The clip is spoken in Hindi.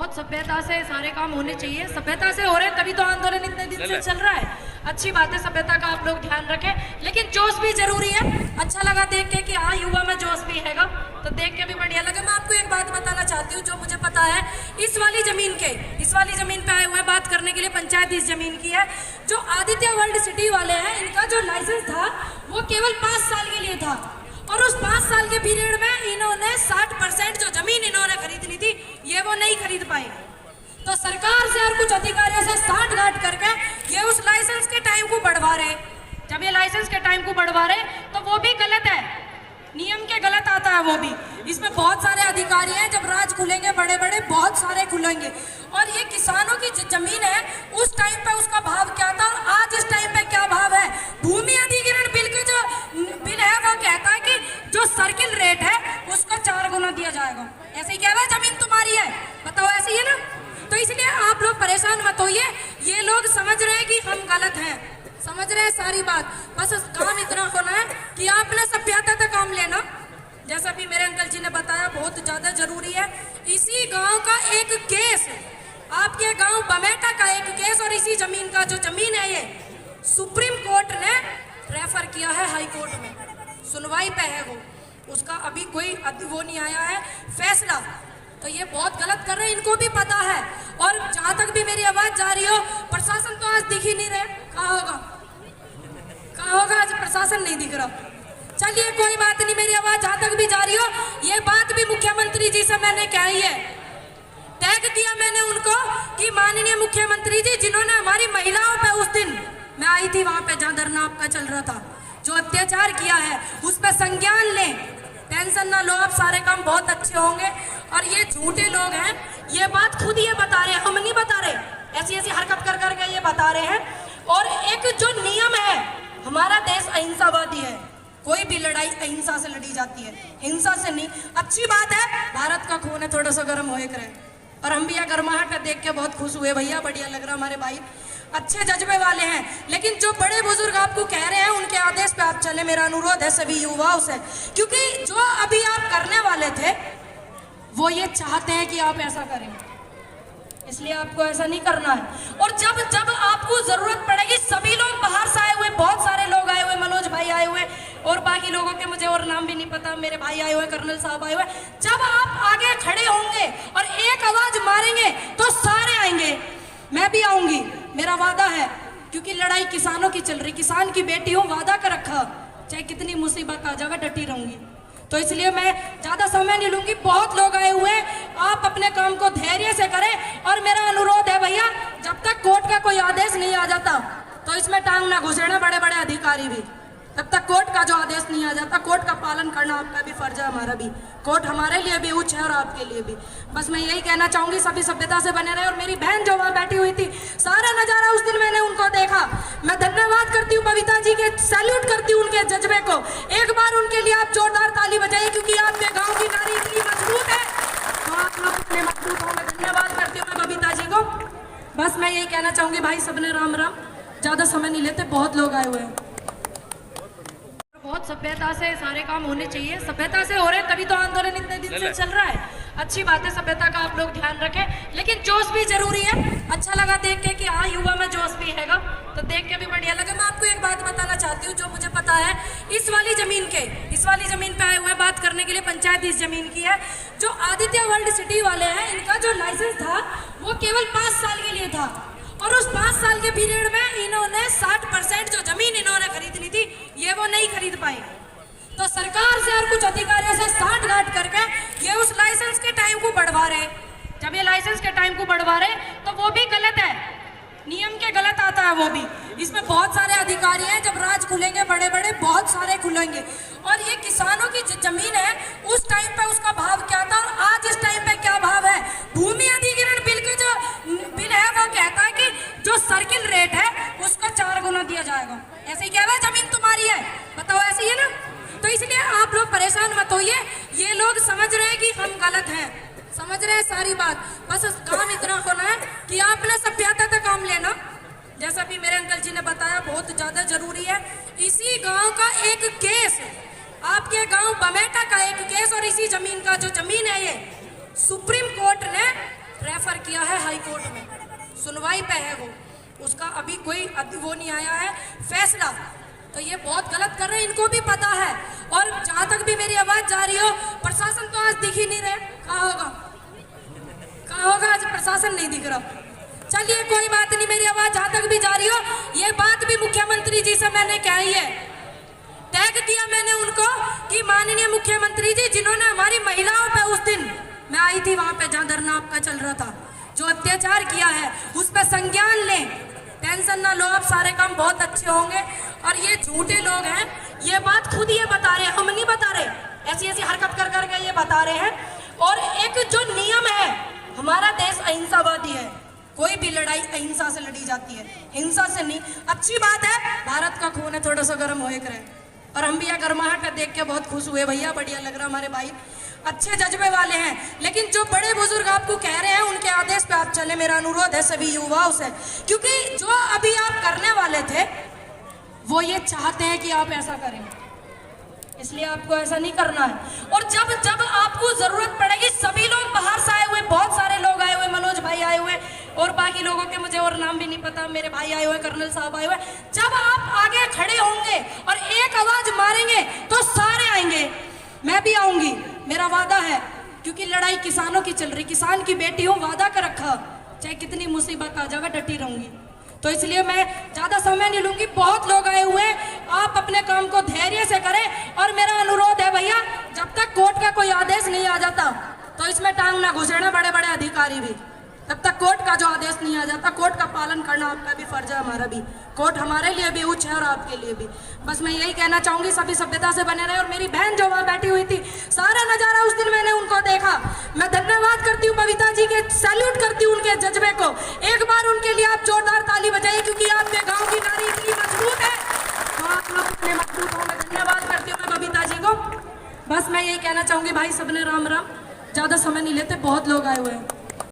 बहुत सभ्यता से सारे काम होने चाहिए, सभ्यता से हो रहे हैं तभी तो आंदोलन इतने दिन से चल रहा है। अच्छी बात है, सभ्यता का आप लोग ध्यान रखें, लेकिन जोश भी जरूरी है। अच्छा लगा देख के कि हाँ युवा में जोश भी हैगा, तो देख के भी बढ़िया लगा। मैं आपको एक बात बताना चाहती हूँ जो मुझे पता है। इस वाली जमीन पे आए हुए बात करने के लिए, पंचायत इस जमीन की है। जो आदित्य वर्ल्ड सिटी वाले हैं, इनका जो लाइसेंस था वो केवल 5 साल के लिए था, और उस 5 साल के पीरियड में इन्होंने 60% जो जमीन इन्होंने खरीदनी थी ये वो नहीं खरीद पाए। तो सरकार से और कुछ अधिकारियों से साठ-गांठ करके ये उस लाइसेंस के टाइम को बढ़वा रहे। जब ये लाइसेंस के टाइम को बढ़वा रहे तो वो भी गलत है, नियम के गलत आता है वो भी। इसमें बहुत सारे अधिकारी हैं, जब राज खुलेंगे बड़े बड़े बहुत सारे खुलेंगे। और ये किसानों की जमीन है, उस टाइम पे उसका भाव क्या था और आज इस टाइम पे क्या भाव है। भूमि अधिग्रहण बिल के जो बिल है वो कहता है कि जो सर्किल रेट है उसका 4 गुना दिया जाएगा। ऐसे ही कह रहा है जमीन तुम्हारी है, बताओ ऐसे ही है ना। तो इसलिए आप लोग परेशान मत होइए, ये लोग समझ रहे हैं कि हम गलत हैं, समझ रहे हैं सारी बात। बस काम इतना होना है कि आपने सभ्यता का काम लेना, जैसा भी मेरे अंकल जी ने बताया बहुत ज्यादा जरूरी है। इसी गांव का एक केस, आपके गांव बमेटा का एक केस, और इसी जमीन का जो जमीन है ये सुप्रीम कोर्ट ने रेफर किया है हाई कोर्ट में, सुनवाई पे है वो, उसका अभी कोई वो नहीं आया है फैसला। तो ये बहुत गलत कर रहे हैं, इनको भी पता है। और जहां तक भी मेरी आवाज जा रही हो, प्रशासन तो आज दिख ही नहीं रहे, कहाँ होगा आज प्रशासन नहीं दिख रहा। चलिए कोई बात नहीं, मेरी आवाज जहां तक भी जा रही हो, ये बात भी मुख्यमंत्री जी से मैंने कही है, टैग किया मैंने उनको कि माननीय मुख्यमंत्री जी, जिन्होंने हमारी महिलाओं पे उस दिन मैं आई थी वहां पे जहां धरना आपका चल रहा था, जो अत्याचार किया है उस पर संज्ञान लें, टेंशन ना लो, आप सारे काम बहुत अच्छे होंगे। और ये झूठे लोग हैं, ये बात खुद ये बता रहे हैं, हम नहीं बता रहे, ऐसी ऐसी हरकत कर करके ये बता रहे हैं। और एक जो नियम है, हमारा देश अहिंसावादी है, कोई भी लड़ाई अहिंसा से लड़ी जाती है, हिंसा से नहीं। अच्छी बात है, भारत का खून है थोड़ा सा गर्म होए करे, और हम भी यह गर्माहट देख के बहुत खुश हुए भैया, बढ़िया लग रहा, हमारे भाई अच्छे जज्बे वाले हैं। लेकिन जो बड़े बुजुर्ग आपको कह रहे हैं उनके आदेश पे आप चले, मेरा अनुरोध है सभी युवाओं से, क्योंकि जो अभी आप करने वाले थे वो ये चाहते हैं कि आप ऐसा करें, इसलिए आपको ऐसा नहीं करना है। और जब जब आपको जरूरत पड़ेगी, सभी लोग बाहर से आए हुए, बहुत सारे लोग आए हुए, मनोज भाई आए हुए, और बाकी लोगों के मुझे और नाम भी नहीं पता, मेरे भाई आए हुए, कर्नल साहब आए हुए। जब आप आगे खड़े होंगे और एक आवाज मारेंगे तो सारे आएंगे, मैं भी आऊंगी, मेरा वादा है, क्योंकि लड़ाई किसानों की चल रही, किसान की बेटी हूँ, वादा कर रखा, चाहे कितनी मुसीबत आ जाए डटी रहूंगी। तो इसलिए मैं ज्यादा समय नहीं लूंगी, बहुत लोग आए हुए हैं, आप अपने काम को धैर्य से करें। और मेरा अनुरोध है भैया, जब तक कोर्ट का कोई आदेश नहीं आ जाता तो इसमें टांग ना घुसेना, बड़े बड़े अधिकारी भी, तब तक कोर्ट का जो आदेश नहीं आ जाता, कोर्ट का पालन करना आपका भी फर्ज है, हमारा भी। कोर्ट हमारे लिए भी उच्च है और आपके लिए भी। बस मैं यही कहना चाहूंगी, सभी सभ्यता से बने रहे। और मेरी बहन जो वहां बैठी हुई थी, सारा नजारा उस दिन मैंने उनको देखा, मैं धन्यवाद करती हूँ बबीता जी के, सैल्यूट करती हूँ उनके जज्बे को। एक बार उनके लिए आप जोरदार ताली बजाइए, क्योंकि आपके गाँव की नारी इतनी मजबूत है, तो आप लोग इतने मजबूत हो। मैं धन्यवाद करती हूँ मैं बबीता जी को। बस मैं यही कहना चाहूंगी भाई, सबने राम राम, ज्यादा समय नहीं लेते, बहुत लोग आए हुए हैं। बहुत सभ्यता से सारे काम होने चाहिए, सभ्यता से हो रहे हैं तभी तो आंदोलन इतने दिन से चल रहा है। अच्छी बात है, सभ्यता का आप लोग ध्यान रखें, लेकिन जोश भी जरूरी है। अच्छा लगा देख के कि हाँ युवा में जोश भी हैगा, तो देख के भी बढ़िया लगा। मैं आपको एक बात बताना चाहती हूँ जो मुझे पता है। इस वाली जमीन पे आए हुए बात करने के लिए, पंचायत इस जमीन की है। जो आदित्य वर्ल्ड सिटी वाले हैं, इनका जो लाइसेंस था वो केवल 5 साल के लिए था, और उस 5 साल के पीरियड में इन्होंने 60% जो जमीन इन्होंने खरीदनी थी ये वो नहीं खरीद पाए। तो सरकार से और कुछ अधिकारियों से साठ-गांठ करके ये उस लाइसेंस के टाइम को बढ़वा रहे। जब ये लाइसेंस के टाइम को बढ़वा रहे तो वो भी गलत है, नियम के गलत आता है वो भी। इसमें बहुत सारे अधिकारी हैं, जब राज खुलेंगे बड़े बड़े बहुत सारे खुलेंगे। और ये किसानों की जमीन है, उस टाइम पे उसका भाव क्या था और आज इस टाइम पे क्या भाव है। भूमि अधिग्रहण बिल के जो बिल है वो कहता है कि जो सर्किल रेट है उसका 4 गुना दिया जाएगा। ऐसे ही कह रहा है जमीन तुम्हारी है, बताओ ऐसे ही है ना। तो इसलिए आप लोग परेशान मत होइए, ये लोग समझ रहे हैं कि हम गलत हैं, समझ रहे हैं सारी बात। बस काम इतना होना है कि आपने सभ्यता का काम लेना, जैसा भी मेरे अंकल जी ने बताया बहुत ज्यादा जरूरी है। इसी गांव का एक केस, आपके गांव बमेटा का एक केस, और इसी जमीन का जो जमीन है ये सुप्रीम कोर्ट ने रेफर किया है हाई कोर्ट में, सुनवाई पे है वो, उसका अभी कोई वो नहीं आया है फैसला। तो ये बहुत गलत कर रहे हैं, इनको भी पता है। और जहां तक भी मेरी आवाज जा रही हो, प्रशासन तो आज दिख ही नहीं रहे, कहाँ होगा आज प्रशासन नहीं दिख रहा। चलिए कोई बात नहीं, मेरी आवाज जहां तक भी जा रही हो, ये बात भी मुख्यमंत्री जी से मैंने कही है। टैग किया मैंने उनको कि माननीय मुख्यमंत्री जी, जिन्होंने हमारी महिलाओं पे उस दिन मैं आई थी वहां पे जहां धरना आपका चल रहा था, जो अत्याचार किया है उस पर संज्ञान लें। टेंशन ना लो, आप सारे काम बहुत अच्छे होंगे। और ये झूठे लोग हैं, ये बात खुद ये बता रहे हैं, हम नहीं बता रहे, ऐसी ऐसी हरकत कर करके ये बता रहे हैं। और एक जो नियम है, हमारा देश अहिंसावादी है, कोई भी लड़ाई अहिंसा से लड़ी जाती है, हिंसा से नहीं। अच्छी बात है, भारत का खून है, थोड़ा सा गर्म हो एक रहे। और हम भी यह गर्माहट देख के बहुत खुश हुए, भैया बढ़िया लग रहा, हमारे भाई अच्छे जज्बे वाले हैं। लेकिन जो बड़े बुजुर्ग आपको कह रहे हैं, उनके आदेश पे आप चले, मेरा अनुरोध है सभी युवाओं से। क्योंकि जो अभी आप करने वाले थे, वो ये चाहते हैं कि आप ऐसा करें, इसलिए आपको ऐसा नहीं करना है। और जब जब आपको जरूरत पड़ेगी, सभी लोग बाहर से आए हुए, बहुत सारे लोग आए हुए, मनोज भाई आए हुए और बाकी लोगों के मुझे और नाम भी नहीं पता, मेरे भाई आए हुए, कर्नल साहब आए हुए। जब आप आगे खड़े होंगे और एक आवाज मारेंगे तो सारे आएंगे, मैं भी आऊंगी, मेरा वादा है। क्योंकि लड़ाई किसानों की चल रही, किसान की बेटी हूं, वादा कर रखा, चाहे कितनी मुसीबत आ जाएगा डटी रहूंगी। तो इसलिए मैं ज्यादा समय नहीं लूंगी, बहुत लोग आए हुए, आप अपने काम को धैर्य से करें। और मेरा अनुरोध है भैया, जब तक कोर्ट का कोई आदेश नहीं आ जाता तो इसमें टांग ना घुसेड़े बड़े बड़े अधिकारी भी, तब तक कोर्ट का जो आदेश नहीं आ जाता, कोर्ट का पालन करना आपका भी फर्ज है, हमारा भी। कोर्ट हमारे लिए भी उच्च है और आपके लिए भी। बस मैं यही कहना चाहूंगी, सभी सभ्यता से बने रहे। और मेरी बहन जो वहां बैठी हुई थी, सारा नजारा उस दिन मैंने उनको देखा। मैं धन्यवाद करती हूँ बबीता जी के, सैल्यूट करती हूँ उनके जज्बे को। एक बार उनके लिए आप जोरदार ताली बजाइए, क्योंकि आपके गाँव की नारी इतनी मजबूत है, तो आप लोग इतने मजबूत होंगे। धन्यवाद करती हूँ मैं बबीता जी को। बस मैं यही कहना चाहूंगी भाई, सबने राम राम, ज्यादा समय नहीं लेते, बहुत लोग आए हुए हैं।